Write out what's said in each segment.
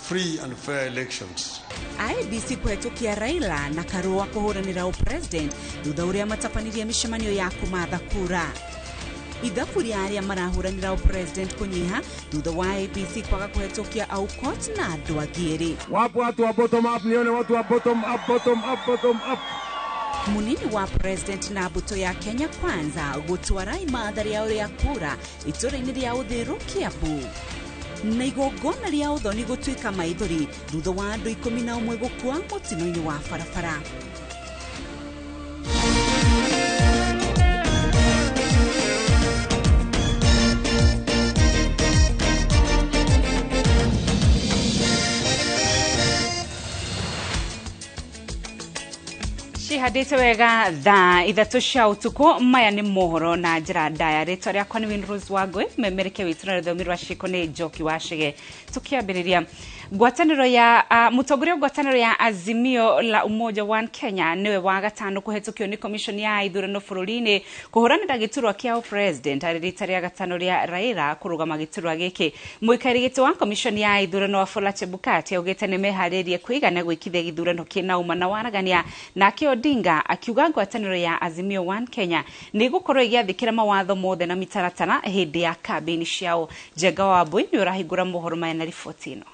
free and fair elections. IBC kwetukia Raila na Karua kuhuranira president thutha uria matapanirie mishemanio ya kumatha kura. Ithabu ria aria marahuranira president kunyiha thutha wa IBC kwaga kuhetukia Aukot na andu angĩ. Wapo watu wa bottom up, nione watu wa bottom up, bottom up, bottom up. Munini wa president na buto ya Kenya Kwanza gutwara imathari ya uria kura itura-ini ria uthiru Kiambu. Na igongona ria uthoni gutuika maithori thutha wa andu 11 gukua mutino-ini wa barabara. Hadete wega Thaa Ithatu cia utuku maya ni mohoro na njira ndaya. Ritwa riakwa ni Winrose Wangui, memereke witu na ruthomirwa ciko ni Njoki wa Shige. Tukiambiriria ngwataniro ya mutongoria ngwataniro ya Azimio la Umoja One Kenya niwe wa gatano kuhetukio ni commission ya ithurano bururi-ini kuhuranira giturwa kia president aririta ria gatano ria Raila kurugama giturwa giki. Muikarigiti wa commission ya ithurano wa Fola Chebukati augite ni meharirie kuigana gwikithia githurano kina uma na waragania na Odinga akiuga ngwataniro ya Azimio One Kenya ni gukorwo igiathikira mawatho mothe na mitaratara hindi ya kambeni ciao. Jenga wa Bui ni urahingura mohoro maya na riboti ino.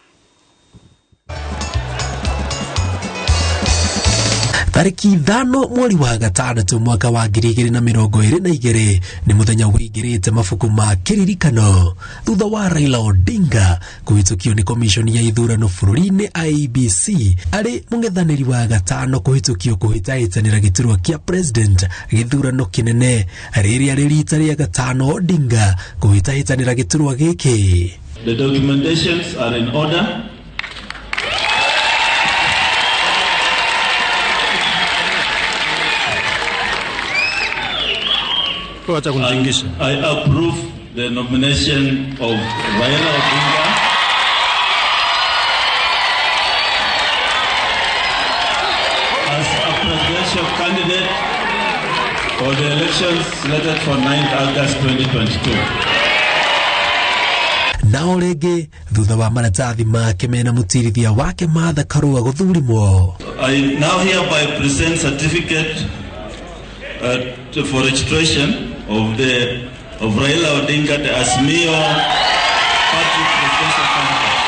Tariki 5 mweri wa gatandatu mwaka wa 2022 ni muthenya wigirite mafuku ma kiririkano thutha wa Raila Odinga kuhitukio ni commission ya ithurano bururi-ini IBC ari mungethaniri wa gatano kuhitukio kuhitaitanira giturwa kia president githurano kinene riria ririta ria gatano Odinga kuhitaitanira giturwa giki. The documentations are in order. I approve the nomination of Raila Odinga as a presidential candidate for the elections slated for 9th August 2022. Nao rege thutha wa maratathi make mena mutirithia wake Martha Karua guthurimwo. I now hereby present certificate for registration of Raila Odinga the Azimio Party presidential candidate.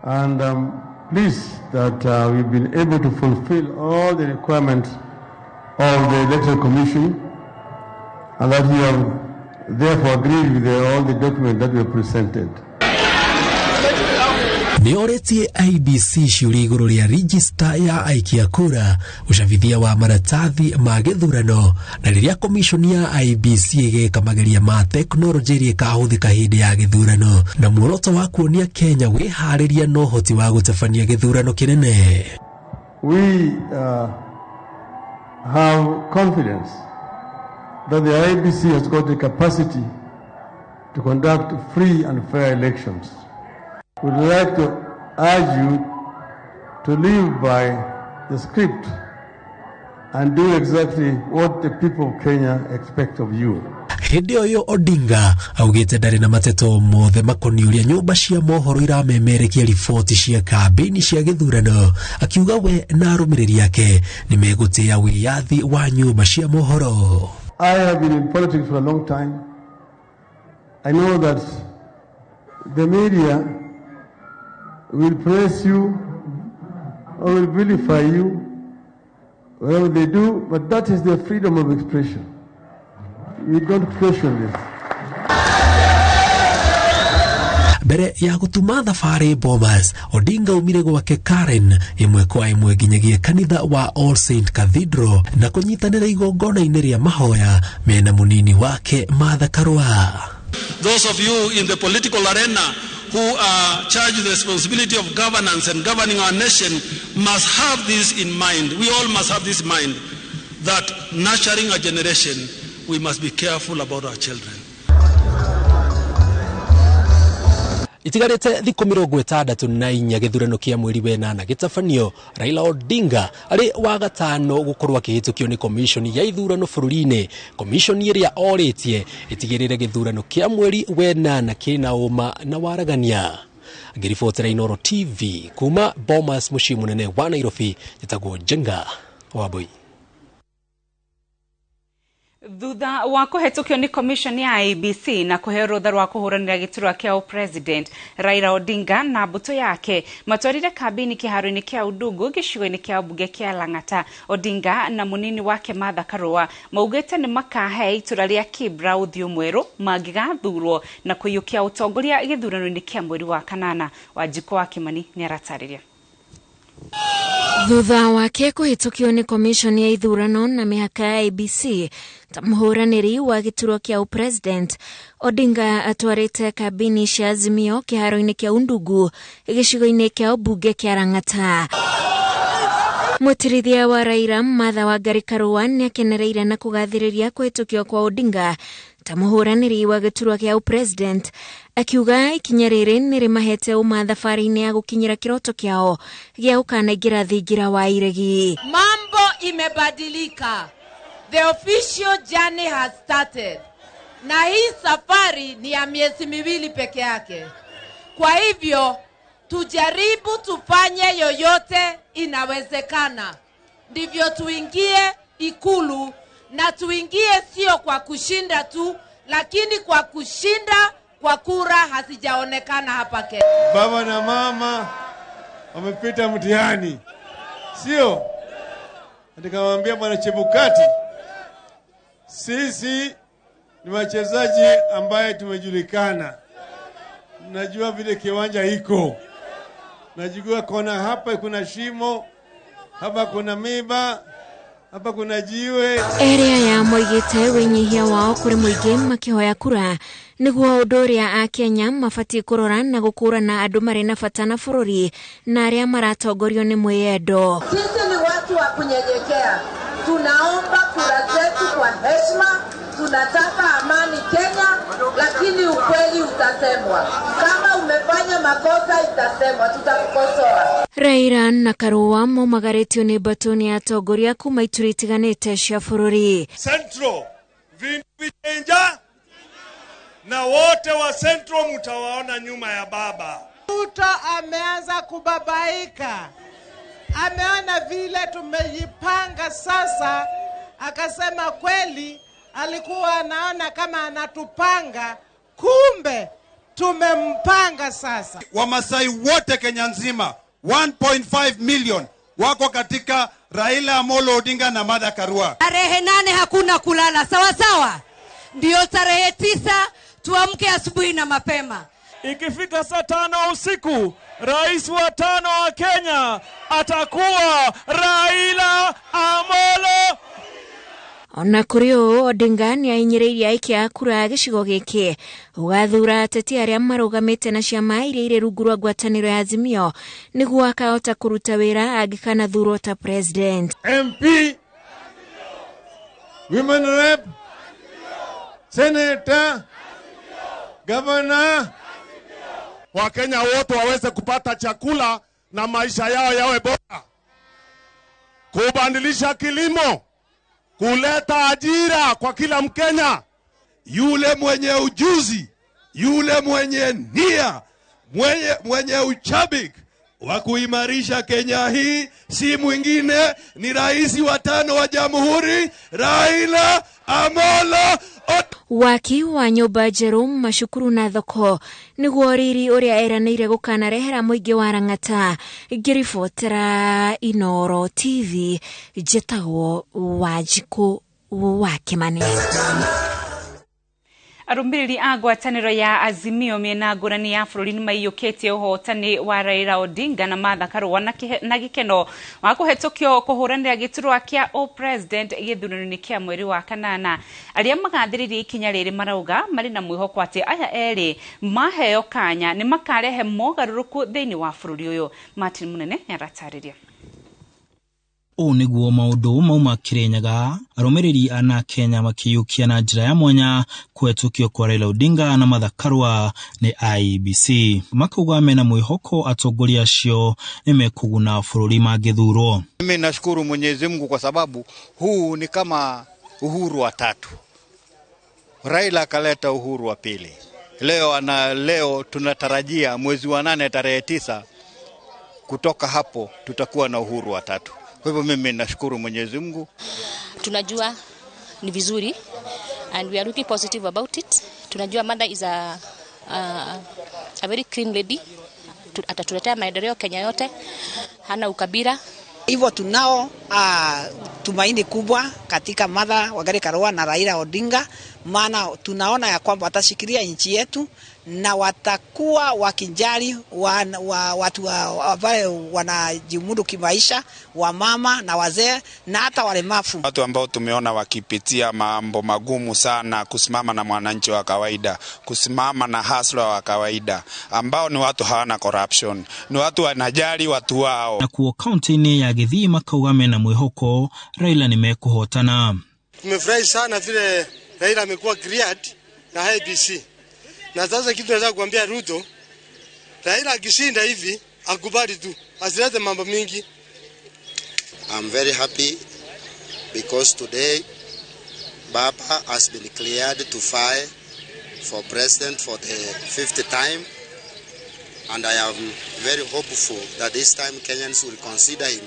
And pleased that we've been able to fulfill all the requirements of the Electoral Commission, and that you have therefore agreed with all the documents that were presented. Ni oretie IBC ciuri iguru ria register ya aikia kura ucabithia wa maratathi ma githurano na riria commission ya IBC igekamageria ma teknolojia ria kahuthika hindi ya githurano na muoroto wa kuonia Kenya wihariria no hoti wa gutabania githurano kinene. We have confidence that the IBC has got the capacity to conduct free and fair elections. We'd like to urge you to live by the script and do exactly what the people of Kenya expect of you. Hindi oyo Odinga augite ndari na mateto mothe makoniuria nyumba cia mohoro iramemerekia riboti cia kambeni cia githurano, akiuga we na arumiriri yake ni megutia wiyathi wa nyumba cia mohoro. I have been in politics for a long time. I know that the media will praise you or will vilify you, whatever they do, but that is their freedom of expression. We don't question this. Bere ya gutuma thafari Bomas, Odinga umire gwake Karen imwe kwa imwe ginyagia kanitha wa All Saint Cathedral na kunyitanira igongona-ini ria mahoya mena munini wake Martha Karua. Those of you in the political arena who are charged with the responsibility of governance and governing our nation must have this in mind. We all must have this in mind, that nurturing a generation, we must be careful about our children. itigarite thiku 64 githurano kia mweri wenana gitafanio Raila Odinga ari wa gatano gukorwa kihitukio ni commission ya ithurano bururi-ini. Commission iria oritie itigirire githurano kia mweri wenana kina uma na waragania. Ngiribotera Inooro TV kuma Bomas muciĩ munene wa Nairobi, njĩtagwo Jenga Wambui. Thutha wa kuhetũkio ni commission ya IEBC na kuheo rũtha rwa kuhũranĩra gĩturwa kĩa president, Raila Odinga na mbũtũ yake matwarire kambini kĩharo-inĩ kĩa Udungu gĩcigo-inĩ kĩa mbunge kĩa Lang'ata. Odinga na munini wake Martha Karua maugĩte nĩ makahe itũra rĩa Kibra ũthiũ mwerũ mangĩgathurwo na kũiyũkia ũtongoria gĩthurano-inĩ kĩa mweri wa kanana. Wanjiko wa Kimani nĩ aratarĩria. Thutha wake kuhitukio ni commission ya ithurano na mihaka ya IEBC ta muhuraniri wa gĩturwa kĩa president, Odinga atwarite kabini cia Azimio kĩharo-inĩ kĩa Undungu gĩcigo-inĩ kĩa mbunge kĩa Lang'ata. Mũtirithia wa Raila Martha Wangari Karua nĩakenereire na kugathĩrĩria kuhitukio kwa Odinga ta muhuraniri wa gĩturwa kĩa president, akiuga ikinya rĩrĩ nĩrĩmahete uma thabarĩ-inĩ ya gũkinyĩra kĩroto kĩao gĩa gũkanaingĩra thingira wa iregi. Mambo imebadilika. The official journey has started. Na hii safari ni ya miezi miwili peke yake. Kwa hivyo tujaribu tufanye yoyote inawezekana, ndivyo tuingie Ikulu, na tuingie sio kwa kushinda tu, lakini kwa kushinda kwa kura hazijaonekana hapa Kenya. Baba na mama wamepita mtihani, sio? Nikamwambia Bwana Chebukati, sisi ni wachezaji ambaye tumejulikana. Najua vile kiwanja iko. Najua kona hapa kuna shimo, hapa kuna miba, hapa kuna jiwe. Area ya moigite wenyihia wao kuri muingi makihoya kura niguo ũndũ ũrĩa Akenya mabatie kũrora na gũkũrana andũ marĩ na bata na bũrũri na arĩa maratongorio nĩ mwĩyendo. Sisi ni watu wa kunyenyekea. Tunaomba kura zetu kwa heshima. Tunataka amani Kenya, lakini ukweli utasemwa. Kama umefanya makosa itasemwa, tutakukosoa. Raila na Karua momagaretio nĩ mbatoni ya atongoria kuma ituri itiganĩte cia bũrũri. Central vinja na wote wa Central mtawaona nyuma ya baba. Ruto ameanza kubabaika. Ameona vile tumejipanga sasa, akasema kweli alikuwa anaona kama anatupanga, kumbe tumempanga sasa. Wamasai wote Kenya nzima 1.5 million wako katika Raila Amolo Odinga na Martha Karua. Tarehe 8 hakuna kulala, sawa sawa? Ndio tarehe 9 tuamke asubuhi na mapema. Ikifika saa 5 usiku, rais wa 5 wa Kenya atakuwa Raila Amolo. Ona kuri ũũ Odinga nĩahinyĩrĩirie aikia a kura gĩcigo gĩkĩ gũgathura ateti arĩa marũgamĩte na ciama iria irĩ rungu rwa ngwatanĩro ya Azimio nĩguo akahota kũruta wĩra angĩkanathurwo ta president. MP, Women Rep, Senator, Governor. Wakenya wote waweze kupata chakula na maisha yao yawe bora. Kubadilisha kilimo, kuleta ajira kwa kila Mkenya. Yule mwenye ujuzi, yule mwenye nia, mwenye uchabik wa kuimarisha Kenya hii si mwingine ni rais wa 5 wa Jamhuri, Raila Amolo Waki wa nyũmba njerũ macukuru na thoko nĩguo riri ũrĩa eranĩire gũkanarehera mũingĩ wa Lang'ata. Ngiribotera Inooro TV, njĩtagwo Wanjiko wa Kimani. Arũmbĩrĩri a ngwatanĩro ya Azimio mĩena ngũrani ya bũrũri nĩmaiyũkĩtie ũhotani wa Raila Odinga na Martha Karua na gĩkeno wa kũhetũkio kũhũranĩra gĩturwa kĩa president gĩthurano-inĩ kĩa mweri wa kanana. Arĩa magathĩrĩirie ikinya rĩrĩ marauga marĩ na mwĩhoko atĩ aya erĩ maheo kanya nĩ makarehe mogarũrũku thĩinĩ wa bũrũri ũyũ. Martin Munene nĩaratarĩria. O niguo maundu mauma Kirinyaga arumiriri ana Kenya makiyukia na njira ya mwanya kwetukio kwa Raila Odinga na Martha Karua ni IEBC. Makauga mena mwihoko atongoria acio nimekuguna bururi mangithurwo. Mimi nashukuru Mwenyezi Mungu kwa sababu huu ni kama uhuru wa tatu. Raila akaleta uhuru wa pili. Leo tunatarajia mwezi wa 8 tarehe 9 kutoka hapo tutakuwa na uhuru wa tatu. Kwa hivyo mimi nashukuru Mwenyezi Mungu. Tunajua ni vizuri and we are looking positive about it. Tunajua Martha is a very clean lady. Atatuletea maendeleo Kenya yote. Hana ukabila. Hivyo tunao tumaini kubwa katika Martha Wangui Karua na Raila Odinga, maana tunaona ya kwamba watashikilia nchi yetu na watakuwa wakijali watu ambao wanajimudu kimaisha, wa mama na wazee na hata walemavu. Watu ambao tumeona wakipitia mambo magumu sana, kusimama na mwananchi wa kawaida, kusimama na hustler wa kawaida, ambao ni watu hawana corruption, ni watu wanajali watu wao. Na kuo county ya Githii makauga mena mwihoko Raila nimekuhotana. Tumefurahi sana vile Raila amekuwa cleared na IEBC. Na sasa kitu naweza kuambia Ruto, Raila akishinda hivi akubali tu, asilete mambo mingi. I'm very happy because today Baba has been cleared to file for president for the 5th time, and I am very hopeful that this time Kenyans will consider him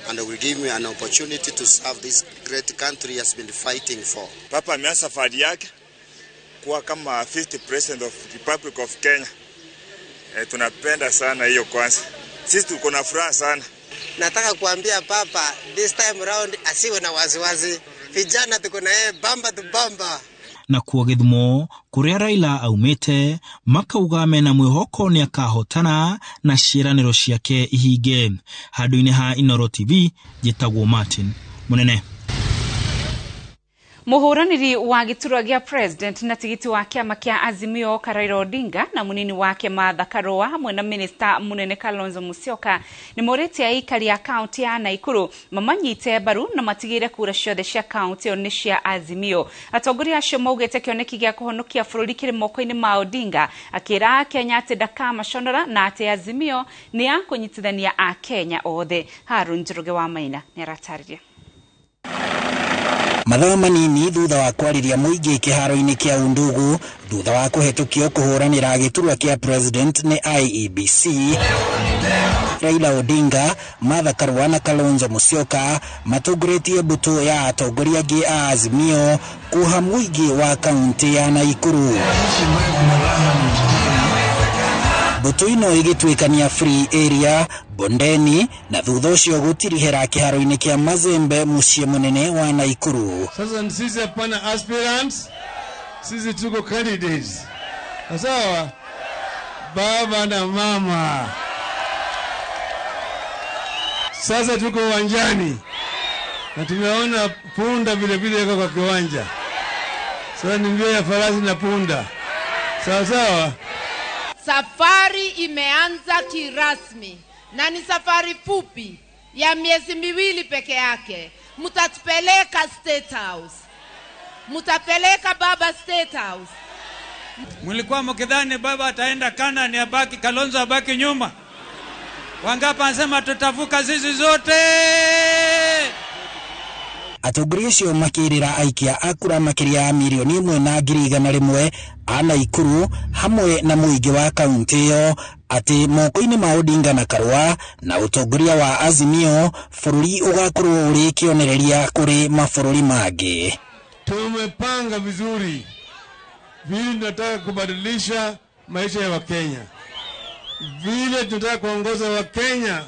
and will give me an opportunity to serve this great country he has been fighting for. Papa ameanza safari yake kuwa kama 50th president of Republic of Kenya. Tunapenda sana hiyo kwanza. Sisi tuko na furaha sana. Nataka kuambia Papa this time round asiwe na waziwazi. Vijana tuko na yeye bamba tu bamba. Na kuo Githumo kuria Raila aumite makauga mena mwihoko ni akahotana na ciiraniro ciake ihinge. Handu-ini ha Inooro TV jitagwo Martin Munene. Muhuraniri wa giturwa gia president na tigiti wa kiama kia Azimio Raila Odinga na munini wake Martha Karua hamwe na minister munene Kalonzo Musyoka ni moreti ya ikari ya county ya Naikuru mamanyite baru na matigire kura ciothe cia county oni cia Azimio. Atongoria acio maugite kioneki gia kuhonokia bururi kiri moko-ini ma Odinga akira Kenya ati ndakamaconora na ati Azimio ni ya kunyitithania a Kenya othe. Harun Njiruge wa Maina ni aratariria. Mathaa manini thutha wa kwariria muingi kiharo-ini kia Undugu thutha wa kuhetukio kuhuranira giturwa kia president ni IEBC, Raila Odinga, Martha Karua na Kalonzo Musyoka matongoretie mbuto ya atongoria angi a Azimio kuha muingi wa kaunti ya Naikuru. Mbuto ino igituikania free area bondeni na thutha ucio gutirihera kiharo-ini kia Mazembe mucie munene wa Naikuru. Sasa sisi hapana aspirants, sisi tuko candidates. Sawa? Baba na mama. Sasa tuko uwanjani. Na tumeona punda vile vile kwa kiwanja. Sasa ni mbio ya farasi na punda. Sawa sawa? Safari imeanza kirasmi na ni safari fupi ya miezi 2 peke yake. Mtatupeleka State House. Mtapeleka Baba State House. Mlikuwa mkidhani Baba ataenda Kanani abaki, Kalonzo abaki nyuma. Wangapa anasema tutavuka zizi zote. Atongoria acio makirira aikia akura makiria milioni 1.1 a Naikuru hamwe na muingi wa kaunti iyo ati moko-ini ma Odinga na Karua na utongoria wa Azimio bururi ugakorwo uri kionereria kuri mabururi mangi. Tumepanga vizuri vile tunataka kubadilisha maisha ya Wakenya, vile tunataka kuongoza Wakenya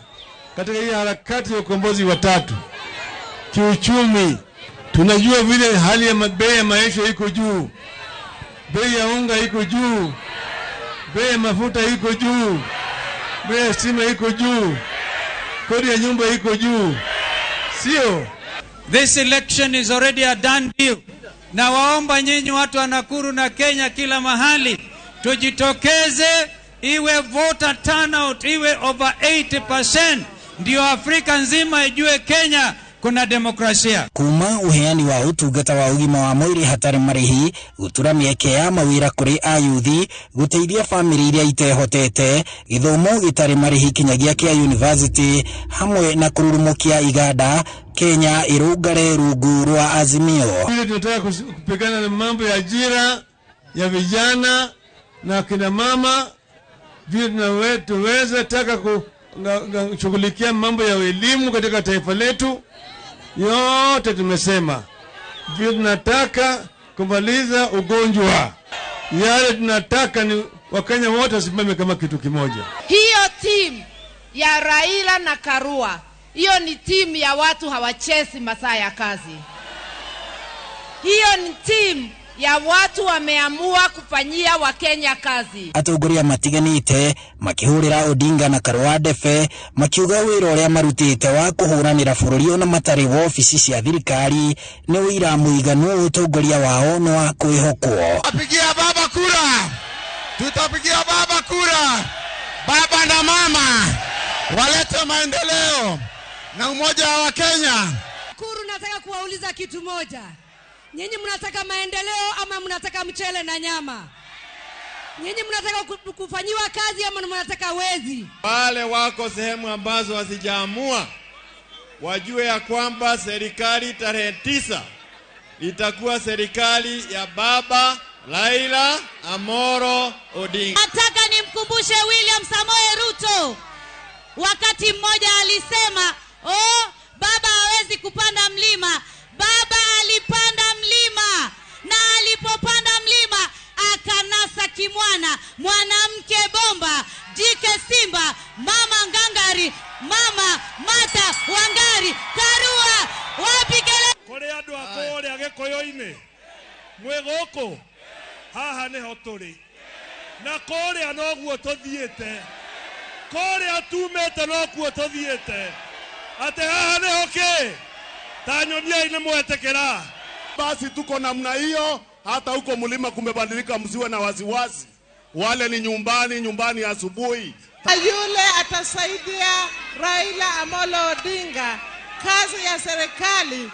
katika hii harakati ya ukombozi wa tatu. Kiuchumi, tunajua vile hali ya bei ya maisha iko juu, bei ya unga iko juu, bei ya mafuta iko juu, bei ya stima iko juu, kodi ya nyumba iko juu. Sio? This election is already a done deal. Na waomba nyinyi watu wa Nakuru na Kenya kila mahali tujitokeze, iwe voter turnout iwe over 80%. ndio Afrika nzima ijue Kenya kuna demokrasia. Kuma uheani wa utungata wa ugima wa mwiri hatari marihi gutura mieke ya mawira kuri ayuthi guteithia family iria itehotete githomo gitari marihi kinyagia kia university hamwe na kururumukia iganda Kenya irugare rungu rwa Azimio. Tunataka kupigana na mambo ya ajira ya vijana na kina mama, vile tuweze taka kushughulikia mambo ya elimu katika taifa letu. Yote tumesema vile tunataka kumaliza ugonjwa. Yale tunataka ni Wakenya wote wasimame kama kitu kimoja. Hiyo timu ya Raila na Karua, hiyo ni timu ya watu hawachezi masaa ya kazi. Hiyo ni timu ya watu wameamua kufanyia Wakenya kazi. Atongoria matiganite makihurira Odinga na Karua Defe makiuga wira uria marutite wa kuhuranira bururi ona matari wa ofisi cia thirikari ni wira muiganu utongoria wao no wa kwihokwo. Tutapigia baba kura, tutapigia baba kura. Baba na mama walete maendeleo na umoja wa Kenya. Kuru, nataka kuwauliza kitu moja. Nyinyi mnataka maendeleo ama mnataka mchele na nyama? Nyinyi mnataka kufanyiwa kazi ama mnataka wezi? Wale wako sehemu ambazo wasijaamua wajue ya kwamba serikali tarehe 9 itakuwa serikali ya baba Raila Amolo Odinga. Nataka nimkumbushe William Samoei Ruto, wakati mmoja alisema, baba hawezi kupanda mlima. Baba alipanda mlima, na alipopanda mlima akanasa kimwana, mwanamke bomba, jike simba, mama ngangari, mama Mata Wangari, Karua, wapikele. Kore andu akore agikoyo-ini mwegoko haha niho turi na kore anoguo tuthiete, kore atumete nokuo tuthiete, ate haha niho ke tanyonia ine mwetekera. Basi tuko namna hiyo, hata huko mlima kumebadilika, msiwe na wasiwasi. Wale ni nyumbani asubuhi. Yule atasaidia Raila Amolo Odinga kazi ya serikali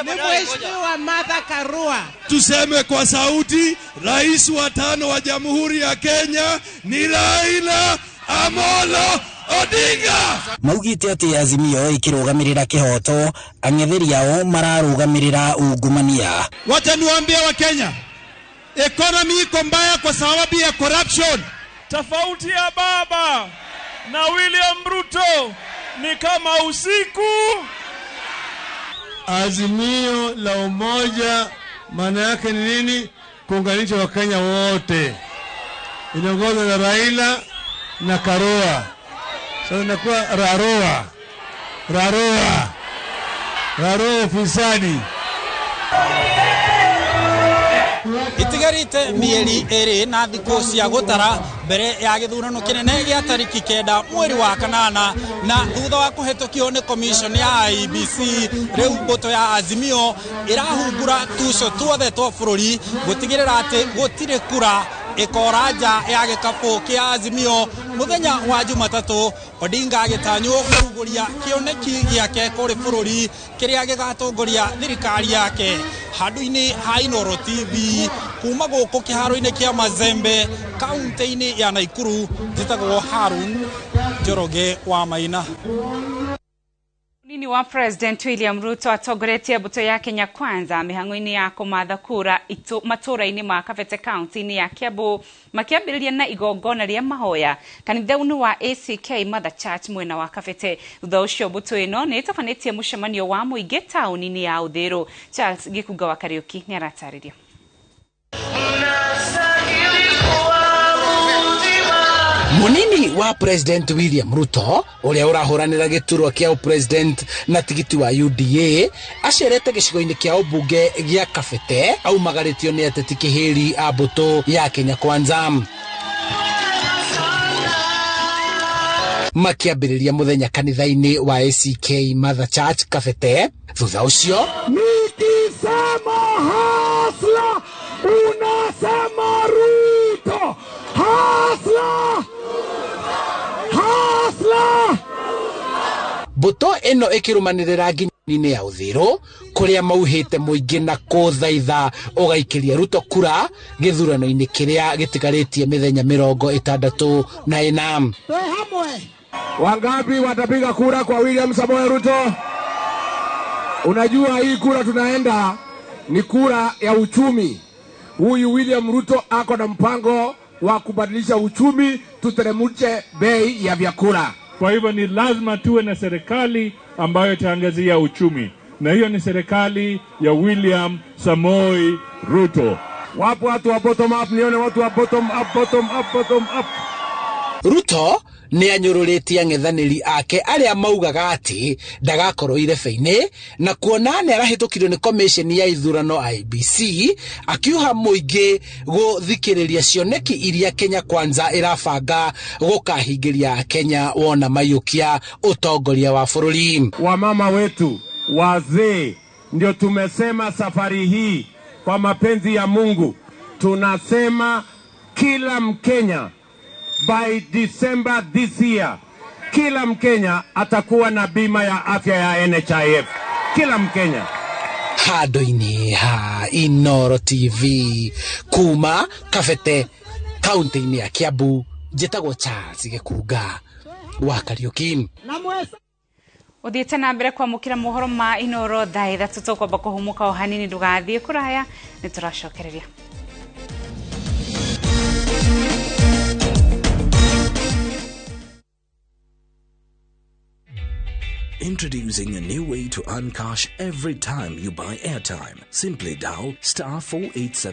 ni Mheshimiwa Martha Karua. Tuseme kwa sauti, rais wa 5 wa Jamhuri ya Kenya ni Raila Amolo Odinga. Maugite ati Azimio ikirugamirira kihoto, ang'etheri yao mararugamirira ungumania. Wacha niwaambie wa Kenya, economy iko mbaya kwa sababu ya corruption. Tofauti ya baba na William Ruto ni kama usiku. Azimio la umoja maana yake ni nini? Kuunganisha Wakenya wote. Inaongozwa na Raila na Karua. Sasa inakuwa Raroa fisadi. Itigarite mieri eri na thiku cia gutara mbere ya githurano kinene gia tariki 9 mweri wa kanana, na thutha wa kuhetokio ni commission ya IEBC, riu mboto ya Azimio irahungura tuco tuothe twa bururi gutigirira ati gutire kura ikoraja ya gikabu kia Azimio. Muthenya wa Jumatatu Odinga agitanywo kuruguria kioneki giake kuri bururi kiria gigatongoria thirikari yake. Handu-ini ha Inooro TV kuma guku kiharo-ini kia Mazembe kaunti-ini ya Naikuru, njitagwo Harun Njoroge wa Maina. Nini wa President William Ruto atogoretie buto ya Kenya Kwanza mihango-ini ya kumatha kura matura-ini ma Kavete County-ini ya Kiambu makiambiriria na igongona ria mahoya kanitha-ini wa ACK Mother Church mwena wa Kavete. Thutha ucio buto ino ni itafanĩtie mucemanio wa muingi tauni-ini ya Uthiru. Charles Gikuga wa Kariuki ni aratariria. Munini wa President William Ruto uria urahuranira giturwa kia president na tigiti wa UDA acerete gicigo-ini kia ubunge gia Kavete aumagaritio ni ateti kihiri a mbuto ya Kenya Kwanza. Makiambiriria muthenya kanitha-ini wa ACK Mother Church Kavete. Thutha ucio nikisema hasla unasema Ruto, hasla mbuto eno ikirumanirira nginyi ya uthiro kuria mauhite muingi na kuthaitha ugaikiria Ruto kura githurano-ini kiria gitigaritie mithenya 64. Wangapi watapiga kura kwa William Samoei Ruto? Unajua hii kura tunaenda ni kura ya uchumi. Huyu William Ruto ako na mpango wa kubadilisha uchumi, tuteremshe bei ya vyakula. Kwa hivyo ni lazima tuwe na serikali ambayo itaangazia uchumi, na hiyo ni serikali ya William Samoei Ruto. Wapo watu wa bottom up, nione watu wa bottom up, bottom up, bottom up. Ruto ni anyurulitie ang'ethaniri ake aria maugaga ati ndagakorwo irebe-ini na kuona ni arahitukirio ni commission ya ithurano IBC, akiuha muingi guthikiriria cioneki iria Kenya Kwanza irabanga gukahingiria Kenya wona mayukia utongoria wa bururi. Wamama wetu, wazee, ndio tumesema safari hii kwa mapenzi ya Mungu tunasema kila Mkenya by December this year, kila Mkenya atakuwa na bima ya afya ya NHIF. Kila Mkenya. Handu-ini ha Inooro TV kuma Kabete, kaunti-ini ya Kiambu, njitagwo Charles Gikuga wa Kariuki. Uthiite na mbere kwamukira mohoro ma Inooro Thaa Ithatu, tukwamba kuhumuka o hanini, ndugathie kuraya, ni turacokereria. Introducing a new way to earn cash every time you buy airtime. Simply dial *487